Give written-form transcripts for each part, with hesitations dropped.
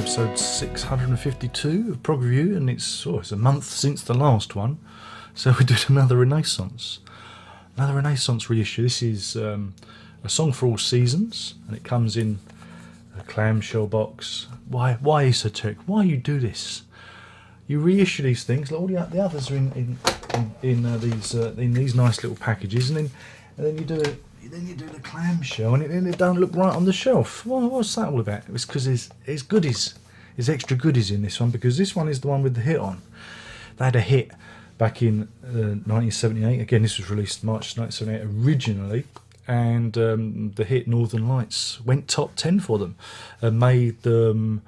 episode 652 of Prog Review, and it's a month since the last one, so we did another Renaissance reissue. This is a song for all seasons, and it comes in a clamshell box. Why esoteric? Why you do this? You reissue these things. Like all the others are in these nice little packages, and then you do it. Then you do the clamshell, and it don't look right on the shelf. Well, what's that all about? It's because there's goodies, there's extra goodies in this one, because this one is the one with the hit on. They had a hit back in 1978. Again, this was released March 1978 originally, and the hit Northern Lights went top 10 for them, and made them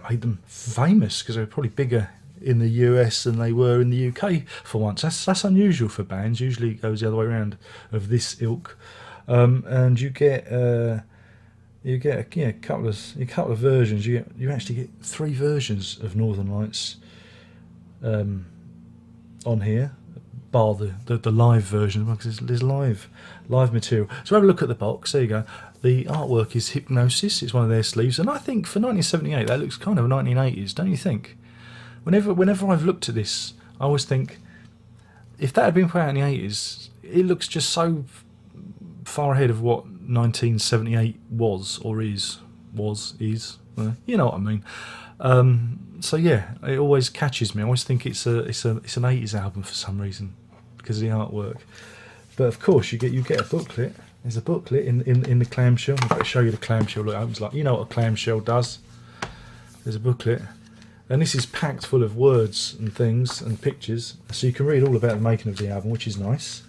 made them famous, because they were probably bigger in the US than they were in the UK for once. That's unusual for bands. Usually it goes the other way around, of this ilk. And you get a couple of versions. You actually get 3 versions of Northern Lights on here, bar the live version, because there's live material. So have a look at the box. There you go. The artwork is Hypnosis. It's one of their sleeves, and I think for 1978 that looks kind of 1980s, don't you think? Whenever I've looked at this, I always think, if that had been put out in the 80s, it looks just so far ahead of what 1978 was, or is. You know what I mean. So yeah, it always catches me. I always think it's an 80s album for some reason, because of the artwork. But of course, you get a booklet. There's a booklet in the clamshell. I'm going to show you the clamshell. Look, it opens like, you know what a clamshell does. There's a booklet. And this is packed full of words and things and pictures, so you can read all about the making of the album, which is nice.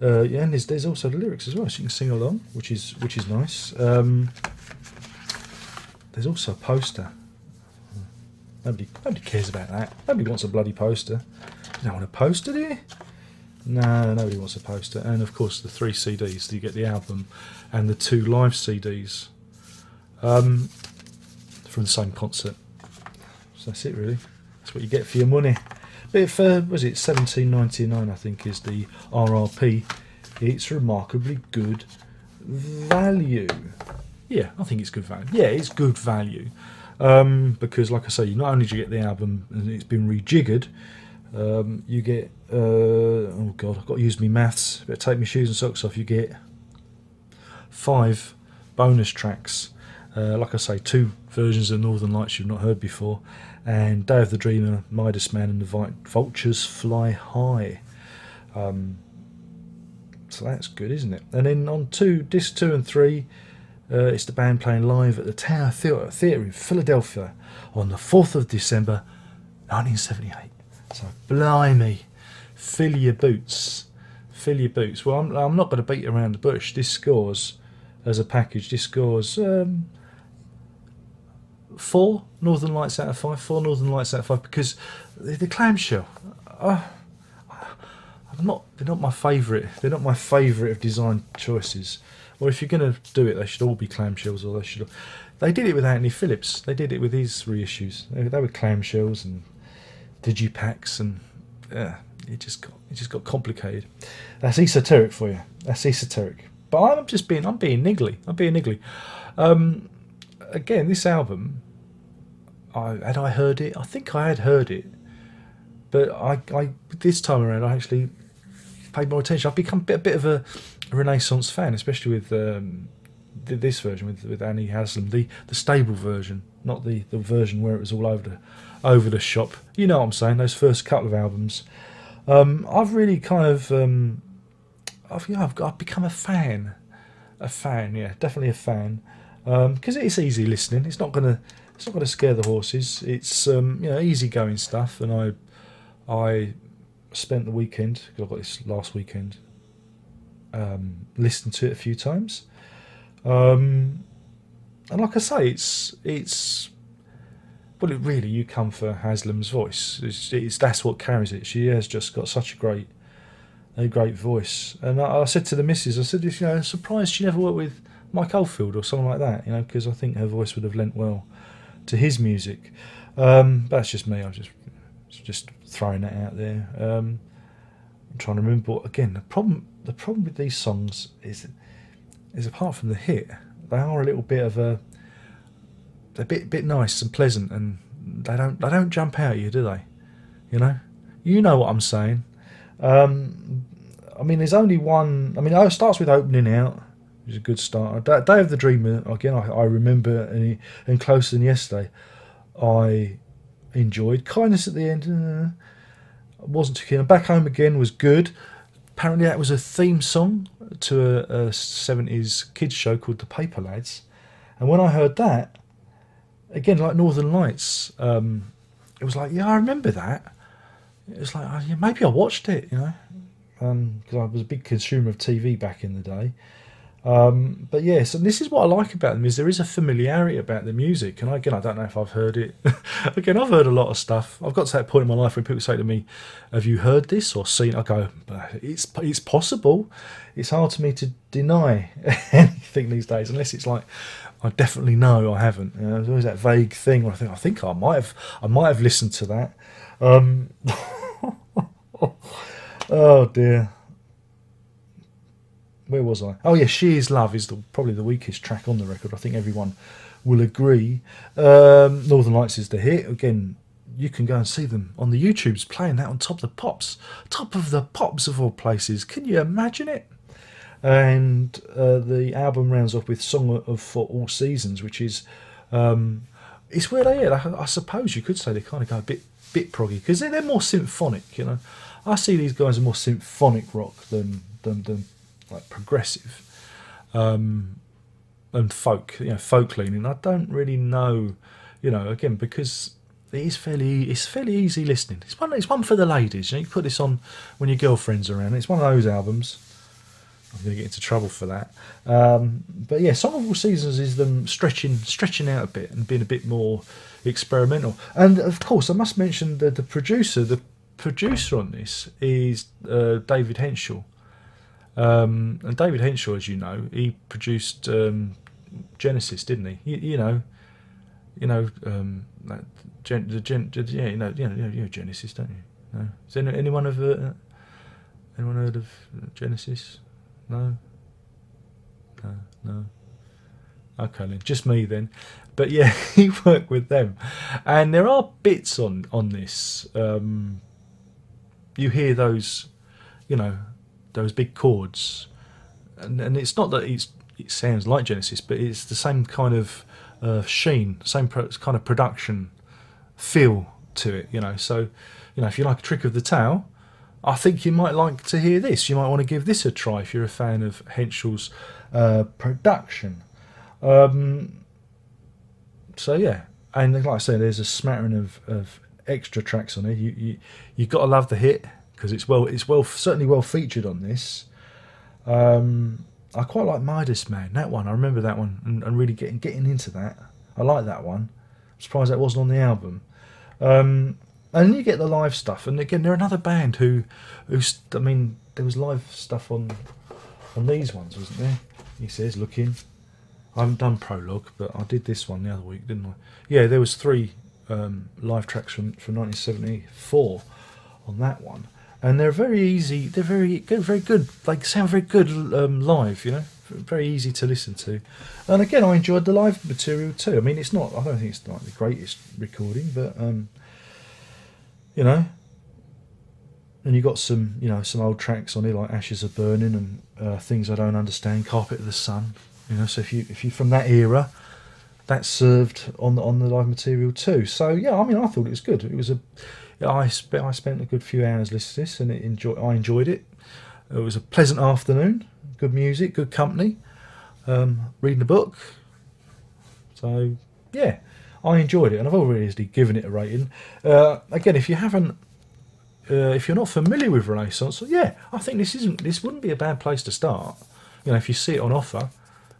And there's also the lyrics as well, so you can sing along, which is nice. There's also a poster. Nobody cares about that. Nobody wants a bloody poster. You don't want a poster, do you? No, nobody wants a poster. And of course the 3 CDs. So you get the album and the 2 live CDs from the same concert. So that's it, really. That's what you get for your money. But for, was it $17.99, I think, is the RRP. It's remarkably good value. Yeah, I think it's good value. Yeah, it's good value. Because, like I say, not only do you get the album and it's been rejiggered, you get, oh God, I've got to use my maths. Better take my shoes and socks off. You get 5 bonus tracks. Like I say, 2 versions of Northern Lights you've not heard before, and Day of the Dreamer, Midas Man, and the Vultures Fly High. So that's good, isn't it? And then on disc 2 and 3, it's the band playing live at the Tower Theatre in Philadelphia on the 4th of December 1978. So blimey, fill your boots. Well, I'm not going to beat around the bush. This scores, as a package, 4 Northern Lights out of 5. 4 Northern Lights out of 5, because the clamshell, they're not my favourite. They're not my favourite of design choices. Or if you're going to do it, they should all be clamshells, or they did it with Anthony Phillips. They did it with his reissues. They were clamshells and digipacks, and it just got complicated. That's esoteric for you. That's esoteric. But I'm being niggly. Again, this album, had I heard it? I think I had heard it, but I this time around I actually paid more attention. I've become a bit of a Renaissance fan, especially with this version with Annie Haslam, the stable version, not the version where it was all over the shop. You know what I'm saying? Those first couple of albums, I've really kind of I've become a fan. Yeah, definitely a fan. Because it's easy listening. It's not gonna scare the horses. It's easy going stuff. And I spent the weekend, because I got this last weekend, listened to it a few times. And like I say, it's well, it really, you come for Haslam's voice. That's what carries it. She has just got such a great voice. And I said to the missus, I said, I'm surprised she never worked with Mike Oldfield or someone like that, because I think her voice would have lent well to his music. But that's just me. I'm just throwing that out there. I'm trying to remember. But again, the problem with these songs is apart from the hit, they are a little bit of a they're a bit nice and pleasant, and they don't jump out at you, do they? You know what I'm saying. I mean, there's only one. I mean, it starts with Opening Out, which is a good start. Day of the Dreamer, again, I remember, and Closer Than Yesterday, I enjoyed. Kindness at the end, wasn't too keen. Back Home Again was good. Apparently that was a theme song to a 70s kids show called The Paper Lads. And when I heard that, again, like Northern Lights, it was like, yeah, I remember that. It was like, oh, yeah, maybe I watched it, because I was a big consumer of TV back in the day. But yes, and this is what I like about them, is there is a familiarity about the music. And again, I don't know if I've heard it. Again, I've heard a lot of stuff. I've got to that point in my life when people say to me, have you heard this or seen it? I go, it's possible. It's hard to me to deny anything these days, unless it's like, I definitely know I haven't. There's always that vague thing where I think I might have listened to that. Oh dear. Where was I? Oh yeah, She Is Love is probably the weakest track on the record. I think everyone will agree. Northern Lights is the hit. Again, you can go and see them on the YouTubes playing that on Top of the Pops. Top of the Pops of all places. Can you imagine it? And the album rounds off with Song of For All Seasons, which is it's where they are. I suppose you could say they kind of go a bit proggy, because they're more symphonic. I see these guys are more symphonic rock than like progressive and folk, folk leaning. I don't really know, again, because it's fairly easy listening. It's one for the ladies. You put this on when your girlfriend's around. It's one of those albums. I'm going to get into trouble for that. But yeah, Song of All Seasons is them stretching out a bit and being a bit more experimental. And of course, I must mention that the producer on this is David Henschel. And David Henschel, as you know, he produced Genesis, didn't he? You know, Genesis, don't you? No. Has anyone heard of Genesis? No. Okay, then just me then. But yeah, he worked with them, and there are bits on this. You hear those, those big chords, and it's not that it sounds like Genesis, but it's the same kind of sheen, same kind of production feel to it. So, if you like A Trick of the Tail, I think you might like to hear this. You might want to give this a try if you're a fan of Henschel's production. So yeah, and like I say, there's a smattering of extra tracks on it. You got to love the hit, because it's certainly well featured on this. I quite like Midas Man, that one. I remember that one, and really getting into that. I like that one. I'm surprised that wasn't on the album. And then you get the live stuff, and again, they're another band who I mean, there was live stuff on these ones, wasn't there? He says, looking. I haven't done Prologue, but I did this one the other week, didn't I? Yeah, there was 3 live tracks from 1974 on that one, and they're very easy. They're very good. They sound very good live. Very easy to listen to. And again, I enjoyed the live material too. I mean, I don't think it's like the greatest recording, but and you got some old tracks on it like Ashes Are Burning and Things I Don't Understand, Carpet of the Sun. So if you're from that era, that's served on the live material too. So yeah, I mean, I thought it was good. It was I spent a good few hours listening to this, and I enjoyed it. It was a pleasant afternoon. Good music, good company. Reading a book. So yeah, I enjoyed it, and I've already given it a rating. Again, if you're not familiar with Renaissance, yeah, I think this wouldn't be a bad place to start. If you see it on offer,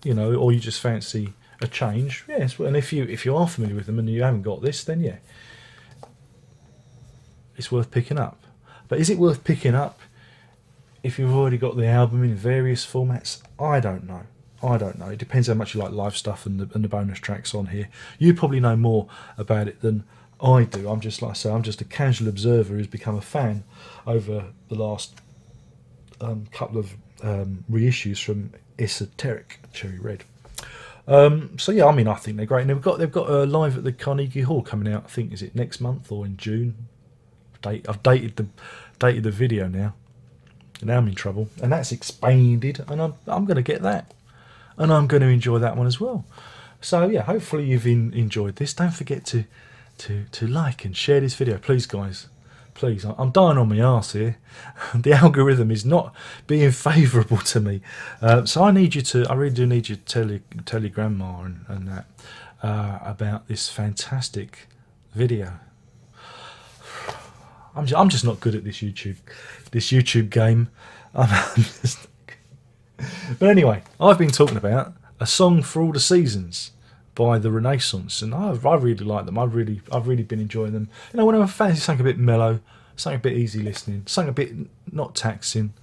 or you just fancy a change, yes. And if you are familiar with them and you haven't got this, then yeah, it's worth picking up. But is it worth picking up if you've already got the album in various formats? I don't know. It depends how much you like live stuff and the bonus tracks on here. You probably know more about it than I do. I'm just a casual observer who's become a fan over the last couple of reissues from Esoteric Cherry Red. So yeah, I mean, I think they're great. And they've got a live at the Carnegie Hall coming out. I think, is it next month or in June? I've dated the video now. Now I'm in trouble, and that's expanded, and I'm going to get that, and I'm going to enjoy that one as well. So yeah, hopefully you've enjoyed this. Don't forget to like and share this video, please, guys. Please, I'm dying on my arse here. The algorithm is not being favourable to me, so I really do need you to tell your grandma and that about this fantastic video. I'm just not good at this YouTube game. But anyway, I've been talking about A Song for All the Seasons by the Renaissance, and I really like them. I've really been enjoying them. You know, when I fancy something a bit mellow, something a bit easy listening, something a bit not taxing.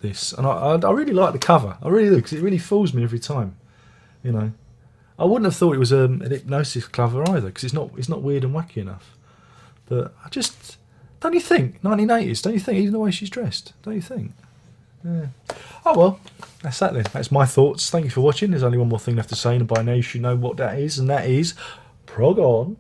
This, and I really like the cover. I really do, because it really fools me every time. You know, I wouldn't have thought it was an Hypnosis cover either, because it's not weird and wacky enough. But I just, don't you think 1980s? Don't you think, even the way she's dressed? Don't you think? Yeah. Oh well, that's that then. That's my thoughts. Thank you for watching. There's only one more thing left to say, and by now you should know what that is, and that is Prog on.